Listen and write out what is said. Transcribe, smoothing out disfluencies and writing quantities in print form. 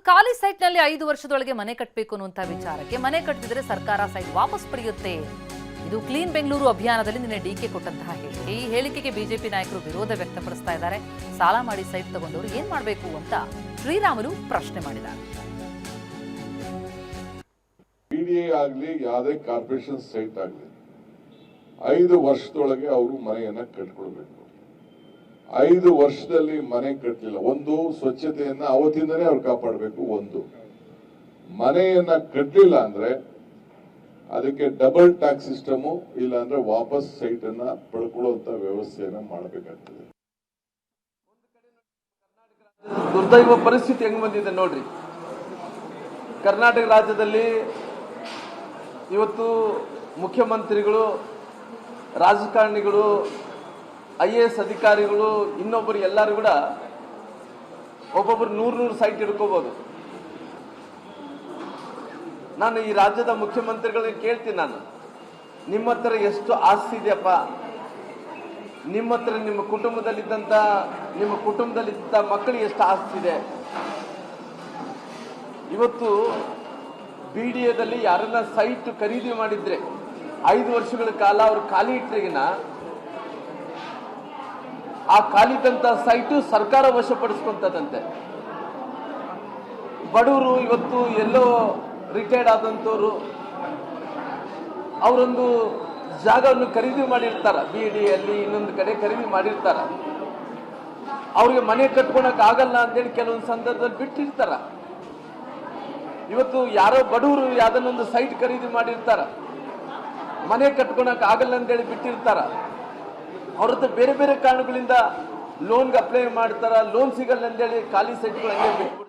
ಖಾಲಿ ಸೈಟ್ನಲ್ಲಿ 5 ವರ್ಷದೊಳಗೆ ಮನೆ ಕಟ್ಟಬೇಕು ಅನ್ನುವಂಥ ವಿಚಾರಕ್ಕೆ ಮನೆ ಕಟ್ಟಿದ್ರೆ ಸರ್ಕಾರ ಸೈಟ್ ವಾಪಸ್ ಪಡೆಯುತ್ತೆ. ಇದು ಕ್ಲೀನ್ ಬೆಂಗಳೂರು ಅಭಿಯಾನದಲ್ಲಿ ನಿನ್ನೆ ಡಿಕೆ ಕೊಟ್ಟಂತಹ ಹೇಳಿಕೆ. ಈ ಹೇಳಿಕೆಗೆ ಬಿಜೆಪಿ ನಾಯಕರು ವಿರೋಧ ವ್ಯಕ್ತಪಡಿಸ್ತಾ ಇದ್ದಾರೆ. ಸಾಲ ಮಾಡಿ ಸೈಟ್ ತಗೊಂಡವರು ಏನ್ ಮಾಡಬೇಕು ಅಂತ ಶ್ರೀರಾಮುಲು ಪ್ರಶ್ನೆ ಮಾಡಿದ್ದಾರೆ. PDA ಆಗಲಿ ಯಾವುದೇ ಕಾರ್ಪೊರೇಷನ್ ಸೈಟ್ ಆಗಲಿ 5 ವರ್ಷದೊಳಗೆ ಅವರು ಮನೆಯನ್ನ ಕಟ್ಕೊಳ್ಬೇಕು. 5 ವರ್ಷದಲ್ಲಿ ಮನೆ ಕಟ್ಟಲಿಲ್ಲ, ಒಂದು ಸ್ವಚ್ಛತೆಯನ್ನ ಅವತ್ತಿಂದನೇ ಅವ್ರು ಕಾಪಾಡಬೇಕು. ಒಂದು ಮನೆಯನ್ನ ಕಟ್ಟಲಿಲ್ಲ ಅಂದ್ರೆ ಅದಕ್ಕೆ ಡಬಲ್ ಟ್ಯಾಕ್ಸ್ ಸಿಸ್ಟಮು, ಇಲ್ಲ ಅಂದ್ರೆ ವಾಪಸ್ ಸೈಟ್ ಅನ್ನ ಪಡ್ಕೊಳ್ಳುವಂತ ವ್ಯವಸ್ಥೆಯನ್ನ ಮಾಡಬೇಕಾಗ್ತದೆ. ದುರ್ದೈವ ಪರಿಸ್ಥಿತಿ ಹೆಂಗ್ ಬಂದಿದೆ ನೋಡ್ರಿ. ಕರ್ನಾಟಕ ರಾಜ್ಯದಲ್ಲಿ ಇವತ್ತು ಮುಖ್ಯಮಂತ್ರಿಗಳು, ರಾಜಕಾರಣಿಗಳು, IAS ಅಧಿಕಾರಿಗಳು, ಇನ್ನೊಬ್ಬರು ಎಲ್ಲರೂ ಕೂಡ ಒಬ್ಬೊಬ್ಬರು 100 ಸೈಟ್ ಹಿಡ್ಕೋಬಹುದು. ನಾನು ಈ ರಾಜ್ಯದ ಮುಖ್ಯಮಂತ್ರಿಗಳಿಗೆ ಕೇಳ್ತೀನಿ, ನಾನು ನಿಮ್ಮ ಹತ್ರ ಎಷ್ಟು ಆಸ್ತಿ ಇದೆಯಪ್ಪ, ನಿಮ್ಮ ಹತ್ರ ನಿಮ್ಮ ಕುಟುಂಬದಲ್ಲಿದ್ದಂಥ ಮಕ್ಕಳಿಗೆ ಎಷ್ಟು ಆಸ್ತಿ ಇದೆ. ಇವತ್ತು BDAದಲ್ಲಿ ಯಾರನ್ನ ಸೈಟ್ ಖರೀದಿ ಮಾಡಿದ್ರೆ 5 ವರ್ಷಗಳ ಕಾಲ ಅವರು ಖಾಲಿ ಇಟ್ಟರೆಗಿನ ಆ ಖಾಲಿದಂತ ಸೈಟು ಸರ್ಕಾರ ವಶಪಡಿಸ್ಕೊಂತದಂತೆ. ಬಡವರು ಇವತ್ತು ಎಲ್ಲೋ ರಿಟೈರ್ಡ್ ಆದಂಥವ್ರು ಅವರೊಂದು ಜಾಗವನ್ನು ಖರೀದಿ ಮಾಡಿರ್ತಾರ, BDAಯಲ್ಲಿ ಇನ್ನೊಂದು ಕಡೆ ಖರೀದಿ ಮಾಡಿರ್ತಾರ. ಅವ್ರಿಗೆ ಮನೆ ಕಟ್ಕೊಳಕ್ ಆಗಲ್ಲ ಅಂತೇಳಿ ಕೆಲವೊಂದು ಸಂದರ್ಭದಲ್ಲಿ ಬಿಟ್ಟಿರ್ತಾರ. ಇವತ್ತು ಯಾರೋ ಬಡವರು ಯಾವ್ದನ್ನೊಂದು ಸೈಟ್ ಖರೀದಿ ಮಾಡಿರ್ತಾರ, ಮನೆ ಕಟ್ಕೊಳಕ್ ಆಗಲ್ಲ ಅಂತೇಳಿ ಬಿಟ್ಟಿರ್ತಾರ. ಅವ್ರದ್ದು ಬೇರೆ ಬೇರೆ ಕಾರಣಗಳಿಂದ ಲೋನ್ಗೆ ಅಪ್ಲೈ ಮಾಡ್ತಾರ, ಲೋನ್ ಸಿಗಲ್ಲ ಅಂತೇಳಿ ಖಾಲಿ ಸೈಟ್ಗಳು ಹಂಗೆ ಬಿಟ್ಬಿಟ್ಟು